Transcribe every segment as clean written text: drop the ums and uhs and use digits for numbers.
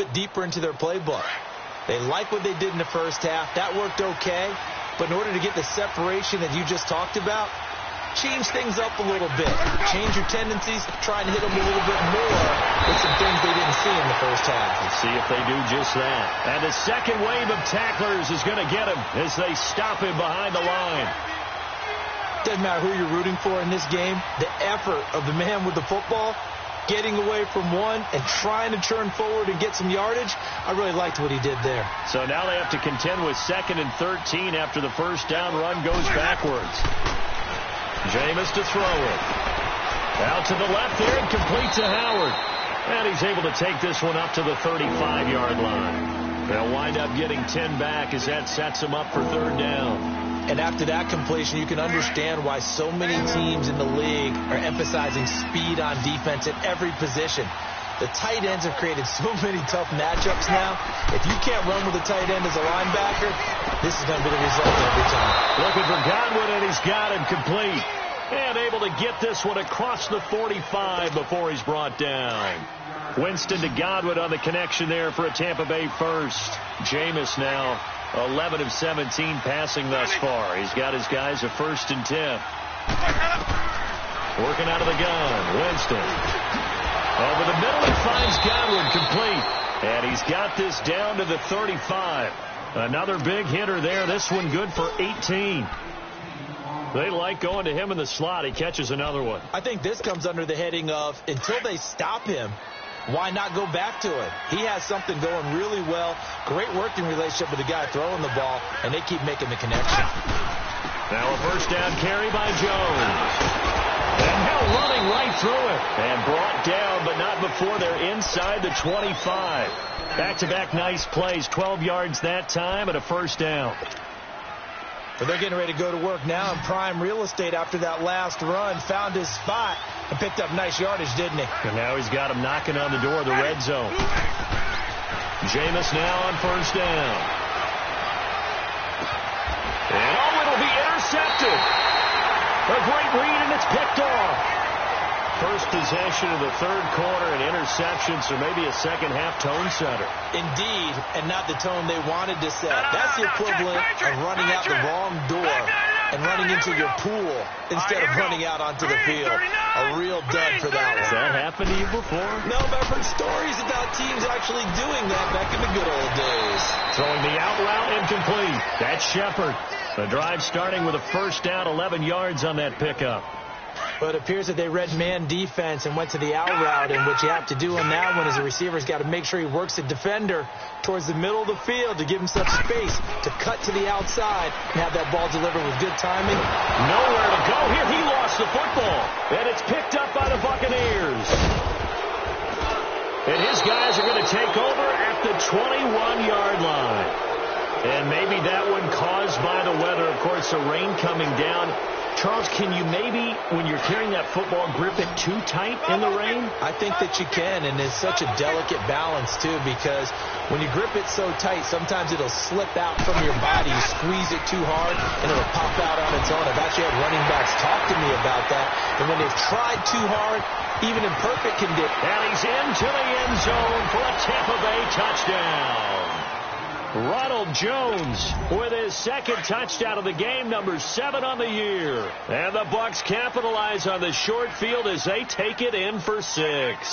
bit deeper into their playbook. They like what they did in the first half. That worked okay. But in order to get the separation that you just talked about, change things up a little bit. Change your tendencies, try and hit them a little bit more with some things they didn't see in the first half. Let's see if they do just that. And the second wave of tacklers is going to get him as they stop him behind the line. Doesn't matter who you're rooting for in this game. The effort of the man with the football, getting away from one and trying to turn forward and get some yardage, I really liked what he did there. So now they have to contend with 2nd and 13 after the first down run goes backwards. Jameis to throw it. Out to the left there and complete to Howard. And he's able to take this one up to the 35-yard line. They'll wind up getting 10 back as that sets them up for 3rd down. And after that completion, you can understand why so many teams in the league are emphasizing speed on defense at every position. The tight ends have created so many tough matchups now. If you can't run with a tight end as a linebacker, this is going to be the result every time. Looking for Godwin, and he's got him complete. And able to get this one across the 45 before he's brought down. Winston to Godwin on the connection there for a Tampa Bay first. Jameis now 11 of 17 passing thus far. He's got his guys a 1st and 10. Working out of the gun. Winston. Over the middle, he finds Godwin complete. And he's got this down to the 35. Another big hitter there. This one good for 18. They like going to him in the slot. He catches another one. I think this comes under the heading of, until they stop him, why not go back to it? He has something going really well. Great working relationship with the guy throwing the ball, and they keep making the connection. Now a first down carry by Jones. And Hill running right through it. And brought down, but not before they're inside the 25. Back-to-back nice plays. 12 yards that time and a first down. But they're getting ready to go to work now in prime real estate after that last run. Found his spot and picked up nice yardage, didn't he? And now he's got him knocking on the door of the red zone. Jameis now on first down. And it'll be intercepted. A great read, and it's picked off. First possession of the 3rd quarter, an interception, so maybe a second-half tone setter. Indeed, and not the tone they wanted to set. That's the equivalent of running out the wrong door and running into your pool instead of running out onto the field. A real dud for that one. Has that happened to you before? No, but I've heard stories about teams actually doing that back in the good old days. Throwing the out route incomplete. That's Shepard. The drive starting with a first down, 11 yards on that pickup. But it appears that they read man defense and went to the out route, and what you have to do on that one is the receiver's got to make sure he works the defender towards the middle of the field to give him some space to cut to the outside and have that ball delivered with good timing. Nowhere to go here. He lost the football, and it's picked up by the Buccaneers. And his guys are going to take over at the 21-yard line. And maybe that one caused by the weather. Of course, the rain coming down. Charles, can you maybe, when you're carrying that football, grip it too tight in the rain? I think that you can, and it's such a delicate balance, too, because when you grip it so tight, sometimes it'll slip out from your body. You squeeze it too hard, and it'll pop out on its own. I've actually had running backs talk to me about that, and when they've tried too hard, even in perfect condition. And he's into the end zone for a Tampa Bay touchdown. Ronald Jones with his 2nd touchdown of the game, number 7 on the year. And the Bucs capitalize on the short field as they take it in for 6. They're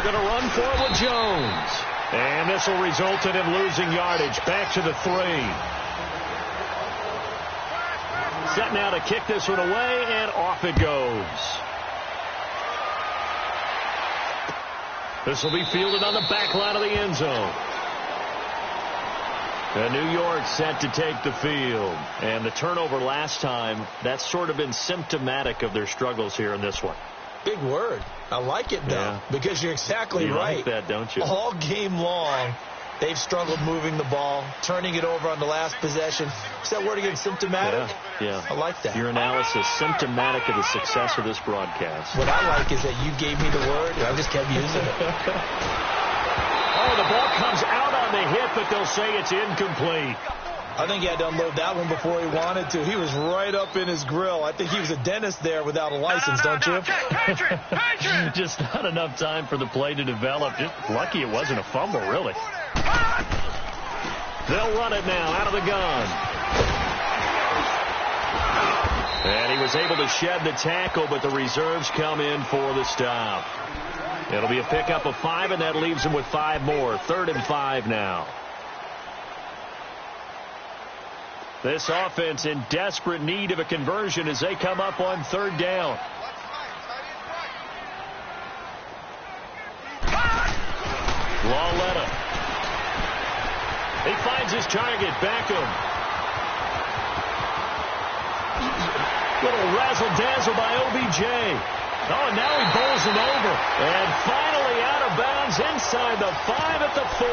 going to run for it with Jones. And this will result in him losing yardage. Back to the 3. Set now to kick this one away, and off it goes. This will be fielded on the back line of the end zone. And New York set to take the field. And the turnover last time, that's sort of been symptomatic of their struggles here in this one. Big word. I like it, though, because you're exactly right. You like that, don't you? All game long, they've struggled moving the ball, turning it over on the last possession. Is that word again, symptomatic? Yeah. I like that. Your analysis, symptomatic of the success of this broadcast. What I like is that you gave me the word, and I just kept using it. Oh, the ball comes out on the hit, but they'll say it's incomplete. I think he had to unload that one before he wanted to. He was right up in his grill. I think he was a dentist there without a license, don't you? Just not enough time for the play to develop. Just lucky it wasn't a fumble, really. They'll run it now out of the gun. And he was able to shed the tackle, but the reserves come in for the stop. It'll be a pickup of 5, and that leaves him with 5 more. 3rd and 5 now. This offense in desperate need of a conversion as they come up on 3rd down. Lawletta. He finds his target, Beckham. Little razzle-dazzle by OBJ. Oh, and now he bowls him over. And finally out of bounds inside the 5 at the 4.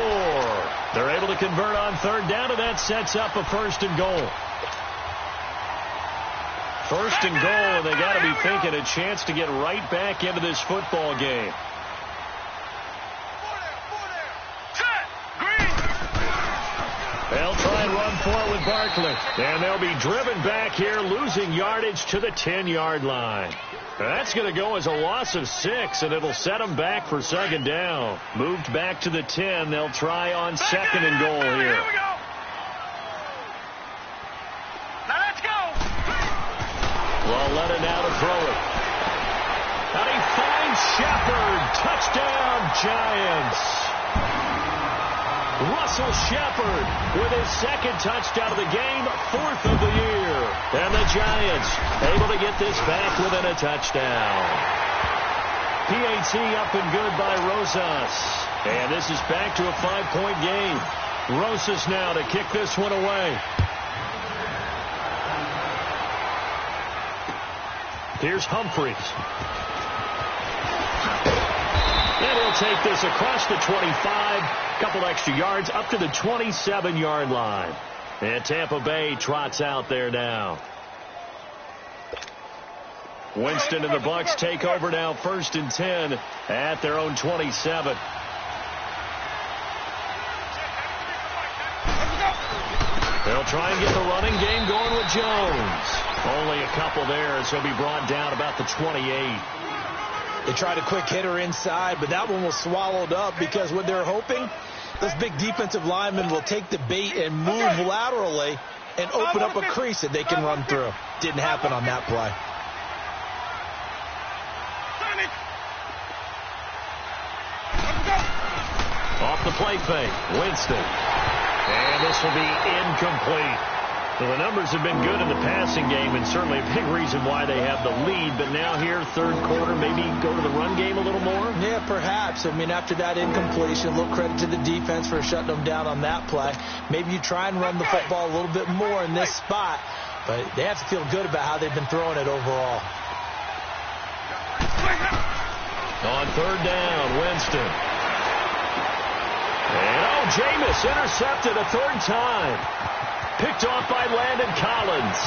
They're able to convert on 3rd down, and that sets up a 1st and goal. 1st and goal, and they got to be thinking a chance to get right back into this football game. They'll try and run for it with Barkley. And they'll be driven back here, losing yardage to the 10-yard line. That's going to go as a loss of 6, and it'll set them back for 2nd down. Moved back to the 10. They'll try on 2nd and goal here. Here we go. Now let's go. Lawletta now to throw it. And he finds Shepard. Touchdown, Giants. Russell Shepard with his 2nd touchdown of the game, 4th of the year. And the Giants able to get this back within a touchdown. PAT up and good by Rosas. And this is back to a 5-point game. Rosas now to kick this one away. Here's Humphreys. And he'll take this across the 25. Couple extra yards up to the 27-yard line. And Tampa Bay trots out there now. Winston and the Bucs take over now, 1st and 10 at their own 27. They'll try and get the running game going with Jones. Only a couple there as he'll be brought down about the 28. They tried a quick hitter inside, but that one was swallowed up because what they're hoping, those big defensive linemen will take the bait and move laterally and open up a crease that they can run through. Didn't happen on that play. Off the play fake, Winston. And this will be incomplete. So the numbers have been good in the passing game, and certainly a big reason why they have the lead. But now here, 3rd quarter, maybe go to the run game a little more? Yeah, perhaps. I mean, after that incompletion, a little credit to the defense for shutting them down on that play. Maybe you try and run the football a little bit more in this spot, but they have to feel good about how they've been throwing it overall. On 3rd down, Winston. And, Jameis intercepted a 3rd time. Picked off by Landon Collins.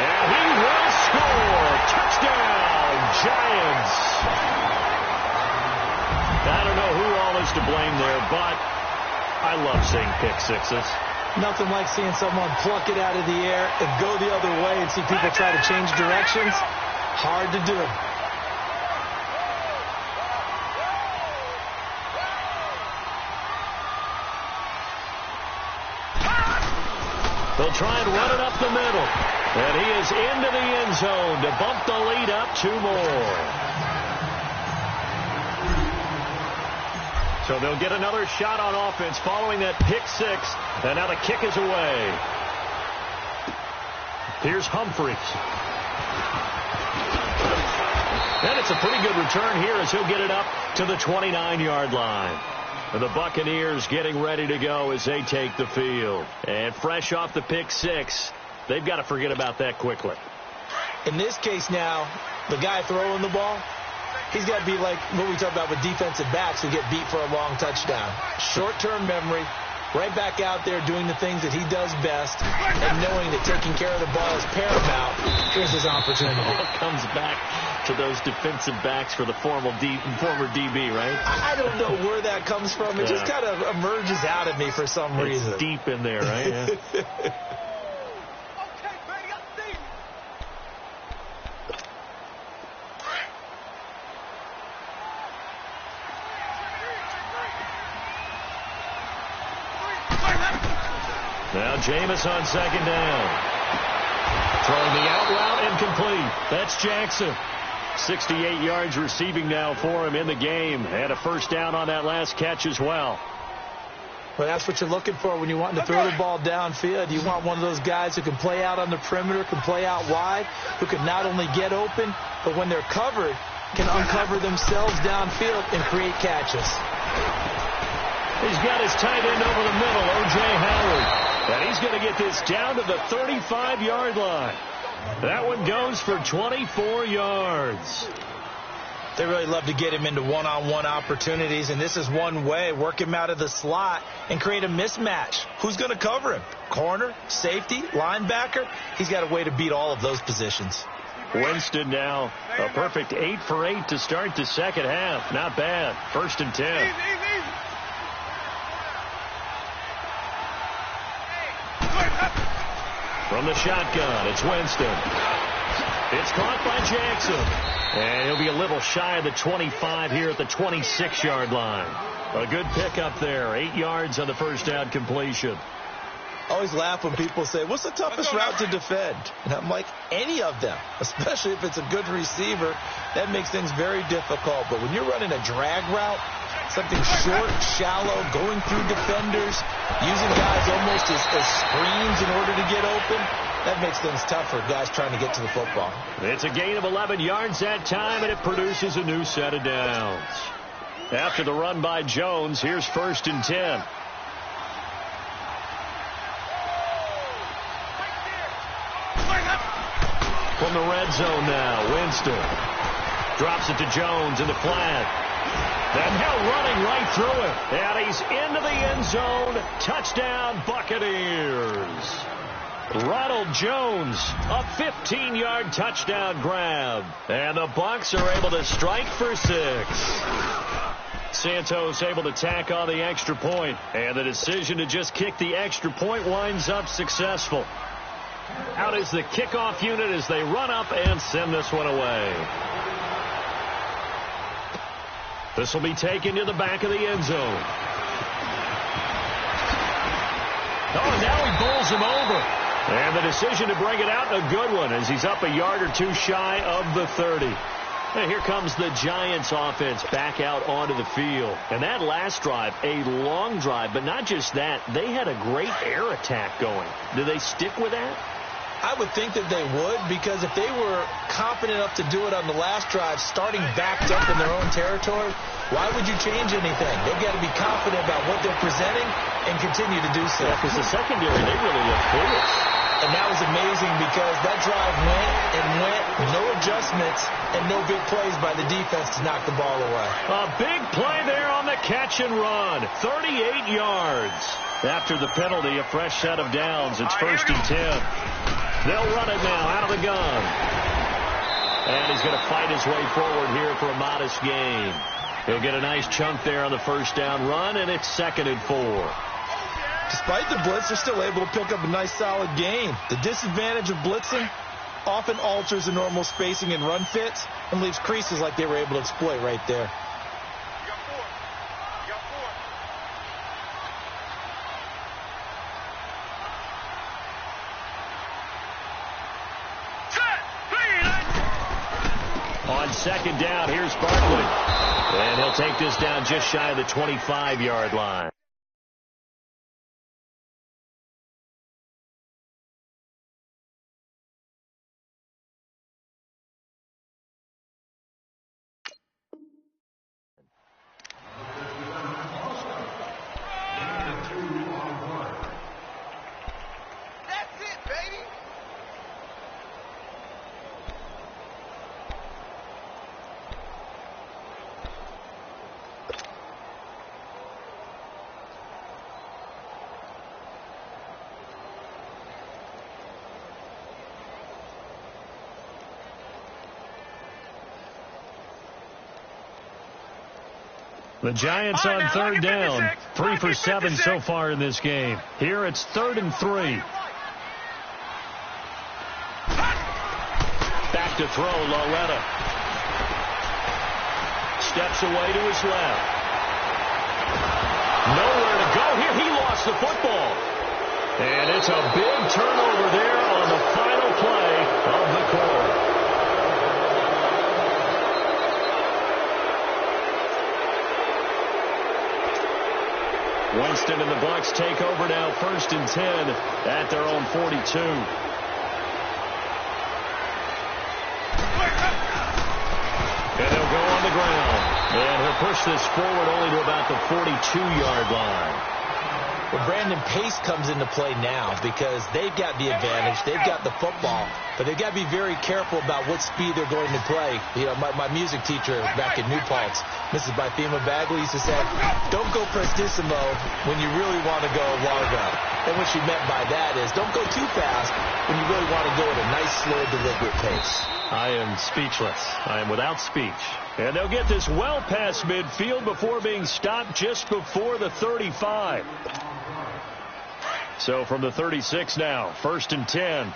And he will score. Touchdown, Giants. I don't know who all is to blame there, but I love seeing pick sixes. Nothing like seeing someone pluck it out of the air and go the other way and see people try to change directions. Hard to do. They'll try and run it up the middle. And he is into the end zone to bump the lead up 2 more. So they'll get another shot on offense following that pick 6. And now the kick is away. Here's Humphreys. And it's a pretty good return here as he'll get it up to the 29-yard line. And the Buccaneers getting ready to go as they take the field. And fresh off the pick 6, they've got to forget about that quickly. In this case now, the guy throwing the ball, he's got to be like what we talk about with defensive backs who get beat for a long touchdown. Short-term memory, right back out there doing the things that he does best and knowing that taking care of the ball is paramount. Here's his opportunity. It comes back to those defensive backs for the former DB, right? I don't know where that comes from. It just kind of emerges out of me for some reason. It's deep in there, right? Yeah. Now Jameis on second down. Throwing the out route incomplete. That's Jackson. 68 yards receiving now for him in the game. And a first down on that last catch as well. Well, that's what you're looking for when you want to throw the ball downfield. You want one of those guys who can play out on the perimeter, can play out wide, who can not only get open, but when they're covered, can uncover themselves downfield and create catches. He's got his tight end over the middle, O.J. Howard. And he's going to get this down to the 35-yard line. That one goes for 24 yards. They really love to get him into one-on-one opportunities, and this is one way. Work him out of the slot and create a mismatch. Who's going to cover him? Corner, safety, linebacker? He's got a way to beat all of those positions. Winston now a perfect 8 for 8 to start the second half. Not bad. 1st and 10. From the shotgun, it's Winston. It's caught by Jackson. And he'll be a little shy of the 25 here at the 26-yard line. A good pickup there. 8 yards on the first down completion. I always laugh when people say, what's the toughest route to defend? And I'm like, any of them, especially if it's a good receiver. That makes things very difficult. But when you're running a drag route, something short, shallow, going through defenders, using guys almost as screens in order to get open, that makes things tough for guys trying to get to the football. It's a gain of 11 yards that time, and it produces a new set of downs. After the run by Jones, here's 1st and 10. From the red zone now, Winston drops it to Jones in the flat. And now running right through it. And he's into the end zone. Touchdown, Buccaneers. Ronald Jones, a 15-yard touchdown grab. And the Bucs are able to strike for 6. Santos able to tack on the extra point. And the decision to just kick the extra point winds up successful. Out is the kickoff unit as they run up and send this one away. This will be taken to the back of the end zone. Oh, now he bowls him over. And the decision to bring it out, a good one, as he's up a yard or two shy of the 30. And here comes the Giants offense back out onto the field. And that last drive, a long drive, but not just that, they had a great air attack going. Do they stick with that? I would think that they would, because if they were confident enough to do it on the last drive, starting backed up in their own territory, why would you change anything? They've got to be confident about what they're presenting and continue to do so. Yeah, because the secondary, they really looked foolish. And that was amazing because that drive went, no adjustments, and no big plays by the defense to knock the ball away. A big play there on the catch and run. 38 yards. After the penalty, a fresh set of downs. It's 1st and 10. They'll run it now out of the gun. And he's going to fight his way forward here for a modest gain. He'll get a nice chunk there on the first down run, and it's 2nd and 4. Despite the blitz, they're still able to pick up a nice solid gain. The disadvantage of blitzing often alters the normal spacing and run fits and leaves creases like they were able to exploit right there. On 2nd down, here's Barkley. And he'll take this down just shy of the 25-yard line. The Giants on third down. 3 for 7 so far in this game. Here it's 3rd and 3. Back to throw, Loretta. Steps away to his left. Nowhere to go here. He lost the football. And it's a big turnover there on the final play of the quarter. Winston and the Bucs take over now, 1st and 10 at their own 42. And they'll go on the ground. And he'll push this forward only to about the 42-yard line. Well, Brandon, pace comes into play now because they've got the advantage. They've got the football. But they've got to be very careful about what speed they're going to play. You know, my music teacher back in New Paltz, Mrs. Bythema Bagley, used to say, don't go prestissimo when you really want to go largo. And what she meant by that is don't go too fast when you really want to go at a nice, slow, deliberate pace. I am speechless. I am without speech. And they'll get this well past midfield before being stopped just before the 35. So from the 36 now, 1st and 10.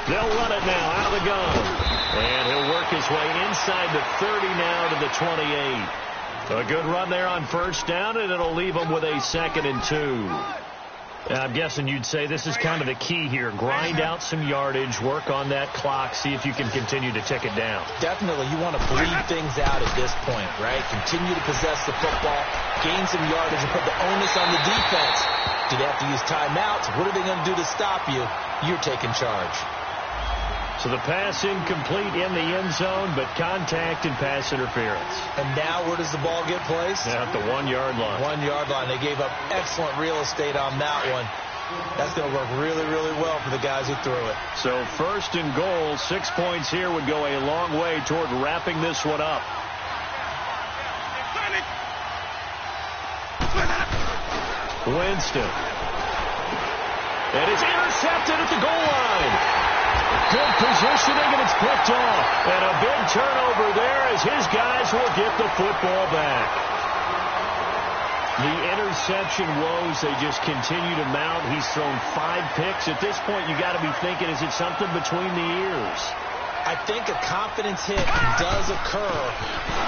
They'll run it now out of the gun. And he'll work his way inside the 30 now to the 28. A good run there on 1st down, and it'll leave them with a 2nd and 2. I'm guessing you'd say this is kind of the key here. Grind out some yardage, work on that clock, see if you can continue to tick it down. Definitely. You want to bleed things out at this point, right? Continue to possess the football, gain some yardage, and put the onus on the defense. Do they have to use timeouts? What are they going to do to stop you? You're taking charge. So the pass incomplete in the end zone, but contact and pass interference. And now where does the ball get placed? At the 1-yard line. 1-yard line. They gave up excellent real estate on that one. That's going to work really, really well for the guys who threw it. So 1st and goal, 6 points here would go a long way toward wrapping this one up. Winston. And it's intercepted at the goal line. Good positioning, and it's picked off. And a big turnover there as his guys will get the football back. The interception woes, they just continue to mount. He's thrown 5 picks. At this point, you got to be thinking, is it something between the ears? I think a confidence hit does occur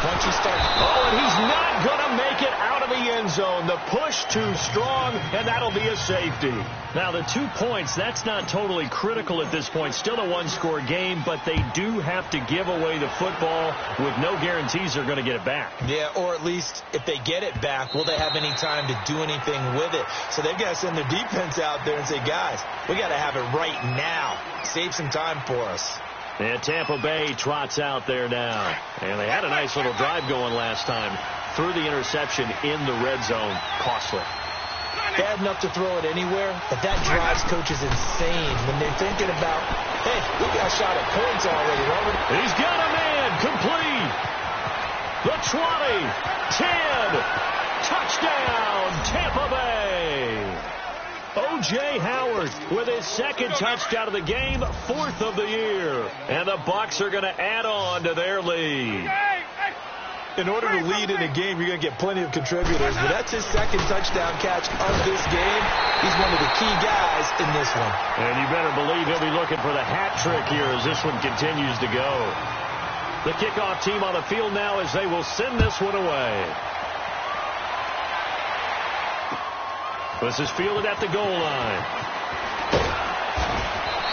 once you start. Oh, and he's not going to make it out of the end zone. The push too strong, and that'll be a safety. Now, the 2 points, that's not totally critical at this point. Still a 1-score game, but they do have to give away the football with no guarantees they're going to get it back. Yeah, or at least if they get it back, will they have any time to do anything with it? So they've got to send their defense out there and say, guys, we got to have it right now. Save some time for us. And Tampa Bay trots out there now. And they had a nice little drive going last time. Threw the interception in the red zone. Costly. Bad enough to throw it anywhere, but that drives coaches insane when they're thinking about, hey, we got a shot at points already, Robert. He's got a man complete. The 20, 10, touchdown, Tampa Bay. O.J. Howard with his 2nd touchdown of the game, 4th of the year. And the Bucs are going to add on to their lead. In order to lead in a game, you're going to get plenty of contributors. But that's his 2nd touchdown catch of this game. He's one of the key guys in this one. And you better believe he'll be looking for the hat trick here as this one continues to go. The kickoff team on the field now as they will send this one away. This is fielded at the goal line.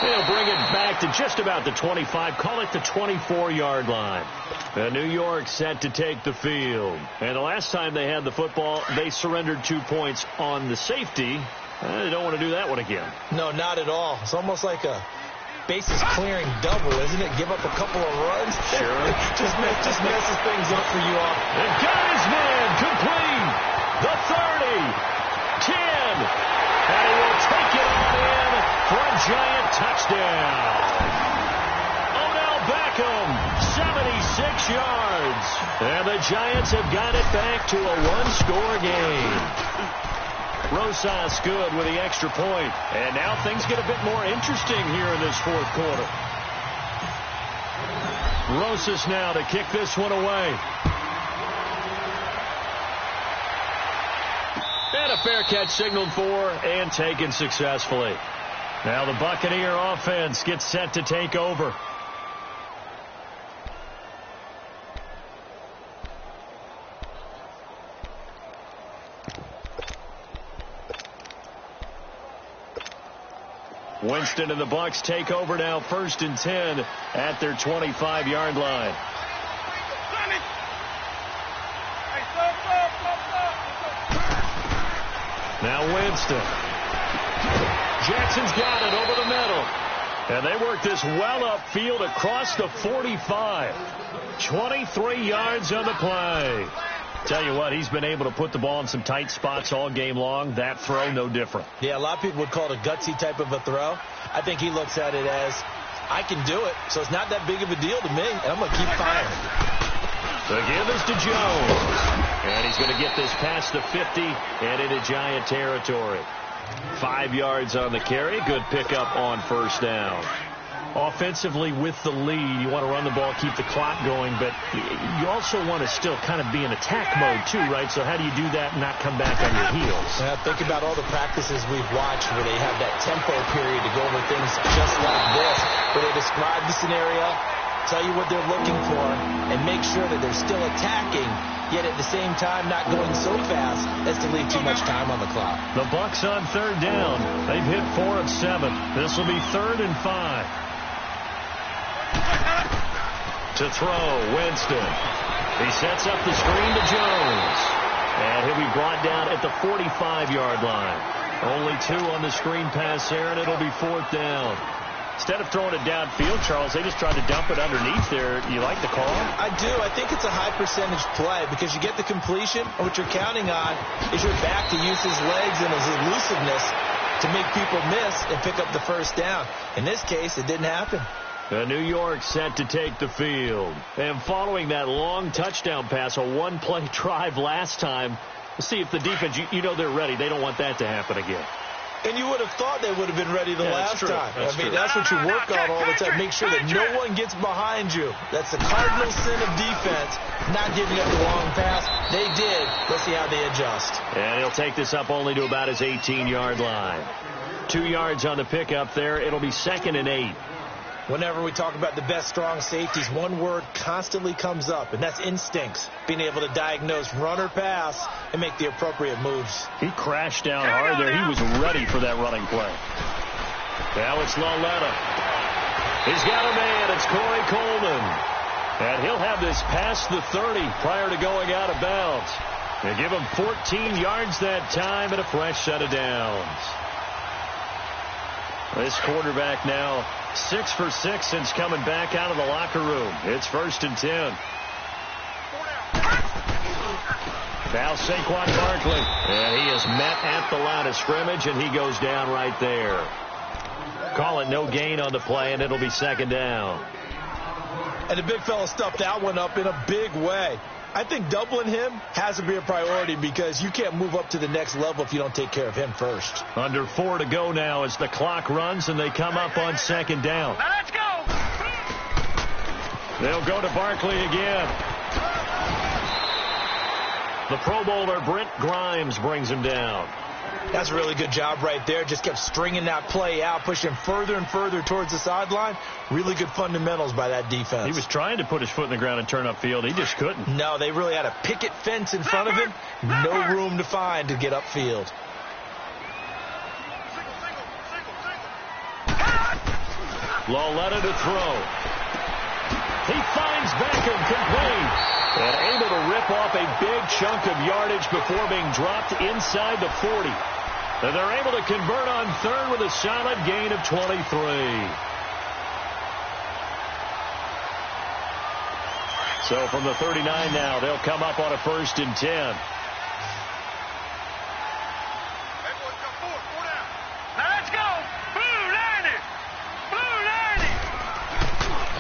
They'll bring it back to just about the 25. Call it the 24-yard line. New York set to take the field. And the last time they had the football, they surrendered 2 points on the safety. They don't want to do that one again. No, not at all. It's almost like a bases clearing double, isn't it? Give up a couple of runs. Sure. just messes things up for you all. And got his man complete. The 30. 10, and he will take it on in for a giant touchdown. Odell Beckham, 76 yards. And the Giants have got it back to a 1-score game. Rosas good with the extra point. And now things get a bit more interesting here in this fourth quarter. Rosas now to kick this one away. And a fair catch signaled for and taken successfully. Now the Buccaneer offense gets set to take over. Winston and the Bucs take over now, 1st and 10 at their 25-yard line. Now Winston. Jackson's got it over the middle. And they work this well upfield across the 45. 23 yards on the play. Tell you what, he's been able to put the ball in some tight spots all game long. That throw, no different. Yeah, a lot of people would call it a gutsy type of a throw. I think he looks at it as, I can do it, so it's not that big of a deal to me, and I'm going to keep firing. The give is to Jones. And he's going to get this past the 50 and into Giant territory. 5 yards on the carry. Good pickup on 1st down. Offensively with the lead, you want to run the ball, keep the clock going, but you also want to still kind of be in attack mode too, right? So how do you do that and not come back on your heels? Think about all the practices we've watched where they have that tempo period to go over things just like this, where they describe the scenario, tell you what they're looking for, and make sure that they're still attacking, yet at the same time not going so fast as to leave too much time on the clock. The Bucs on 3rd down. They've hit 4 of 7. This will be 3rd and 5. To throw, Winston. He sets up the screen to Jones. And he'll be brought down at the 45-yard line. Only 2 on the screen pass there, and it'll be 4th down. Instead of throwing it downfield, Charles, they just tried to dump it underneath there. You like the call? I do. I think it's a high percentage play because you get the completion, and what you're counting on is your back to use his legs and his elusiveness to make people miss and pick up the 1st down. In this case, it didn't happen. New York set to take the field. And following that long touchdown pass, a 1-play drive last time, we'll see if the defense, you know they're ready. They don't want that to happen again. And you would have thought they would have been ready the last time. That's what you work on all the time. Make sure that no one gets behind you. That's the cardinal sin of defense, not giving up the long pass. They did. Let's see how they adjust. And he'll take this up only to about his 18-yard line. 2 yards on the pickup there. It'll be 2nd and 8. Whenever we talk about the best strong safeties, one word constantly comes up, and that's instincts. Being able to diagnose run or pass and make the appropriate moves. He crashed down hard there. He was ready for that running play. Now it's Lauletta. He's got a man. It's Corey Coleman. And he'll have this past the 30 prior to going out of bounds. They give him 14 yards that time and a fresh set of downs. This quarterback now 6 for 6 since coming back out of the locker room. It's 1st and 10. Now Saquon Barkley. And he is met at the line of scrimmage, and he goes down right there. Call it no gain on the play, and it'll be 2nd down. And the big fella stuffed that one up in a big way. I think doubling him has to be a priority because you can't move up to the next level if you don't take care of him first. Under 4 to go now as the clock runs, and they come up on 2nd down. Now let's go. They'll go to Barkley again. The Pro Bowler Brent Grimes brings him down. That's a really good job right there. Just kept stringing that play out, pushing further and further towards the sideline. Really good fundamentals by that defense. He was trying to put his foot in the ground and turn upfield. He just couldn't. No, they really had a picket fence in front of him. No room to find to get upfield. Lauletta to throw. He finds Beckham complete. And able to rip off a big chunk of yardage before being dropped inside the 40. And they're able to convert on 3rd with a solid gain of 23. So from the 39 now, they'll come up on a 1st and 10.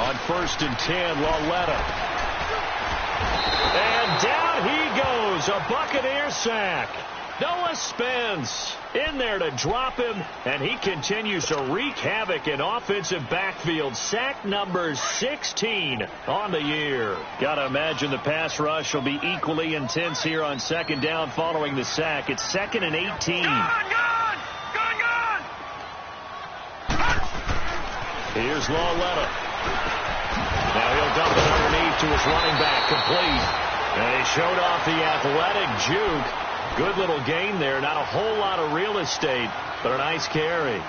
On 1st and 10, Lauletta. And down he goes, a Buccaneer sack. Noah Spence in there to drop him, and he continues to wreak havoc in offensive backfield. Sack number 16 on the year. Gotta imagine the pass rush will be equally intense here on second down following the sack. It's 2nd and 18. Gone! Here's Lawletta. Now he'll dump it underneath to his running back, complete. And he showed off the athletic juke. Good little gain there. Not a whole lot of real estate, but a nice carry.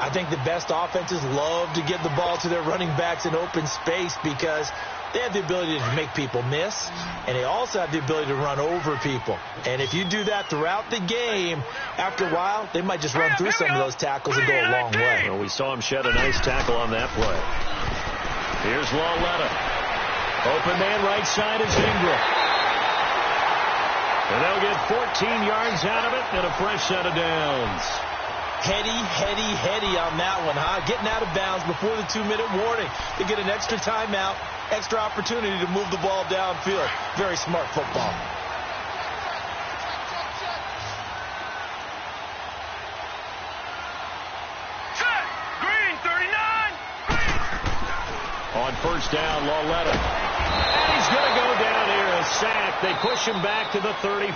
I think the best offenses love to give the ball to their running backs in open space because they have the ability to make people miss, and they also have the ability to run over people. And if you do that throughout the game, after a while, they might just run through some of those tackles and go a long way. Well, we saw him shed a nice tackle on that play. Here's Lawletta. Open man right side is Ingram. And they'll get 14 yards out of it and a fresh set of downs. Heady on that one, huh? Getting out of bounds before the 2-minute warning to get an extra timeout, extra opportunity to move the ball downfield. Very smart football. Set! Green, 39! Green! On first down, Lawletta. And he's going to go down here, a sack. They push him back to the 34.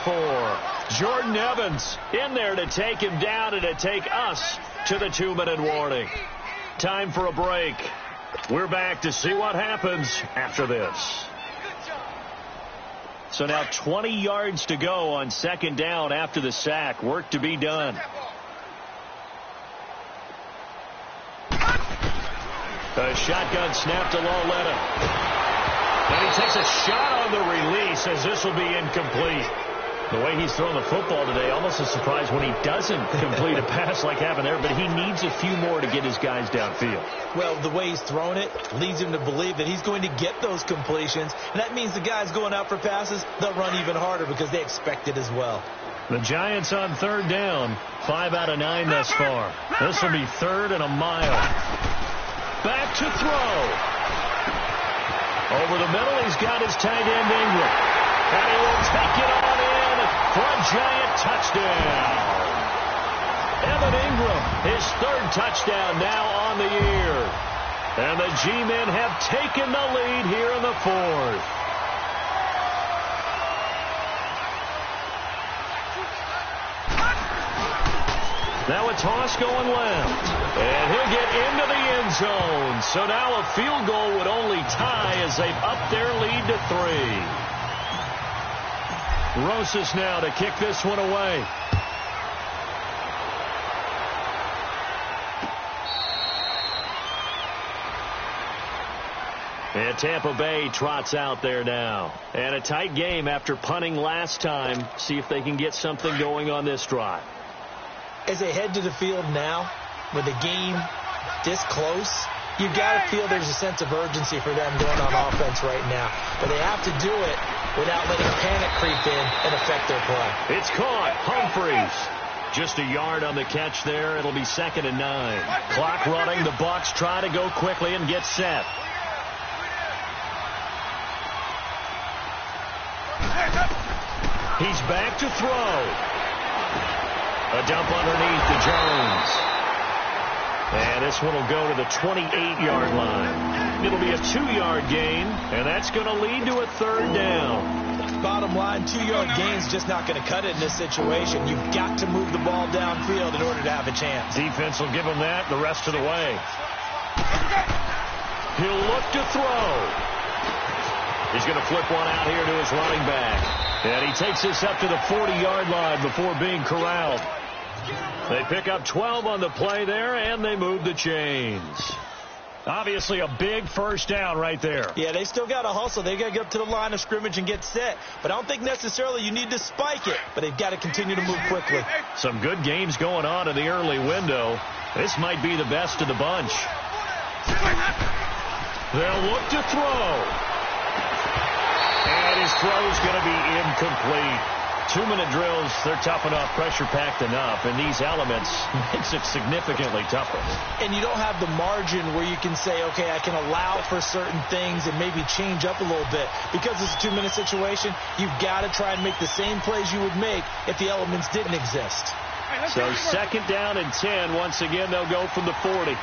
Jordan Evans in there to take him down and to take us to the 2-minute warning. Time for a break. We're back to see what happens after this. So now 20 yards to go on second down after the sack. Work to be done. A shotgun snap to Lawletta. And he takes a shot on the release as this will be incomplete. The way he's throwing the football today, almost a surprise when he doesn't complete a pass like happened there, but he needs a few more to get his guys downfield. Well, the way he's throwing it leads him to believe that he's going to get those completions, and that means the guys going out for passes, they'll run even harder because they expect it as well. The Giants on third down, 5 out of 9 thus far. This will be 3rd and a mile. Back to throw. Over the middle, he's got his tight end Ingram. And he will take it on in for a Giant touchdown. Evan Ingram, his 3rd touchdown now on the year. And the G-men have taken the lead here in the 4th. Now a toss going left. And he'll get into the end zone. So now a field goal would only tie as they've upped their lead to 3. Rosas now to kick this one away. And Tampa Bay trots out there now. And a tight game after punting last time. See if they can get something going on this drive. As they head to the field now, with the game this close, you've got to feel there's a sense of urgency for them going on offense right now. But they have to do it without letting panic creep in and affect their play. It's caught. Humphreys. Just a yard on the catch there. It'll be 2nd and 9. Clock running. The Bucs try to go quickly and get set. He's back to throw. A dump underneath to Jones. And this one will go to the 28-yard line. It'll be a 2-yard gain, and that's going to lead to a 3rd down. Bottom line, 2-yard gain's just not going to cut it in this situation. You've got to move the ball downfield in order to have a chance. Defense will give him that the rest of the way. He'll look to throw. He's going to flip one out here to his running back. And he takes this up to the 40-yard line before being corralled. They pick up 12 on the play there, and they move the chains. Obviously a big first down right there. Yeah, they still got to hustle. They got to get up to the line of scrimmage and get set. But I don't think necessarily you need to spike it. But they've got to continue to move quickly. Some good games going on in the early window. This might be the best of the bunch. They'll look to throw. And his throw's going to be incomplete. 2-minute drills, they're tough enough, pressure-packed enough, and these elements makes it significantly tougher. And you don't have the margin where you can say, okay, I can allow for certain things and maybe change up a little bit. Because it's a 2-minute situation, you've got to try and make the same plays you would make if the elements didn't exist. So 2nd down and 10. Once again, they'll go from the 40.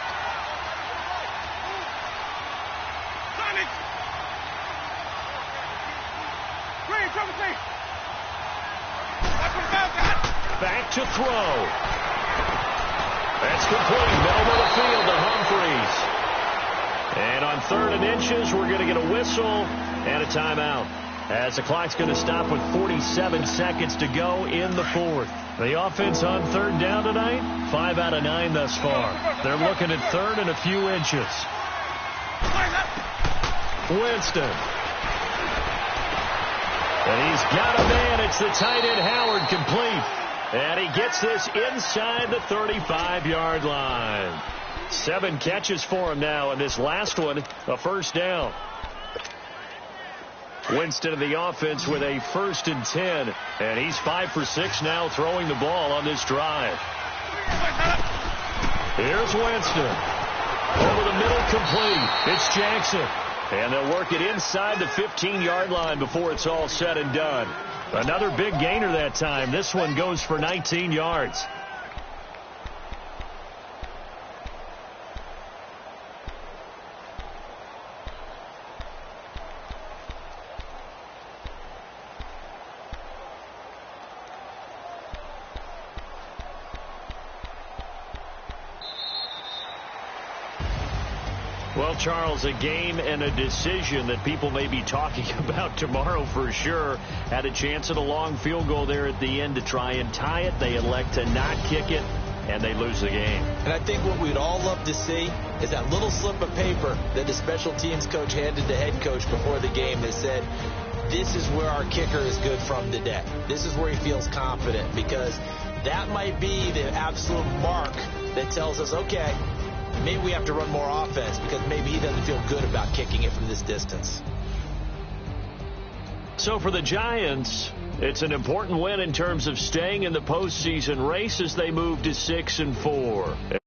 Back to throw. That's complete. Middle of the field to Humphreys. And on 3rd and inches, we're going to get a whistle and a timeout, as the clock's going to stop with 47 seconds to go in the 4th. The offense on 3rd down tonight, 5 out of 9 thus far. They're looking at 3rd and a few inches. Winston. And he's got a man. It's the tight end, Howard, complete. And he gets this inside the 35-yard line. 7 catches for him now, and this last one, a 1st down. Winston of the offense with a 1st and 10. And he's 5 for 6 now throwing the ball on this drive. Here's Winston. Over the middle, complete. It's Jackson. And they'll work it inside the 15-yard line before it's all said and done. Another big gainer that time. This one goes for 19 yards. Well, Charles, a game and a decision that people may be talking about tomorrow for sure. Had a chance at a long field goal there at the end to try and tie it. They elect to not kick it, and they lose the game. And I think what we'd all love to see is that little slip of paper that the special teams coach handed the head coach before the game that said, this is where our kicker is good from today. This is where he feels confident, because that might be the absolute mark that tells us, okay, maybe we have to run more offense because maybe he doesn't feel good about kicking it from this distance. So for the Giants, it's an important win in terms of staying in the postseason race as they move to 6-4.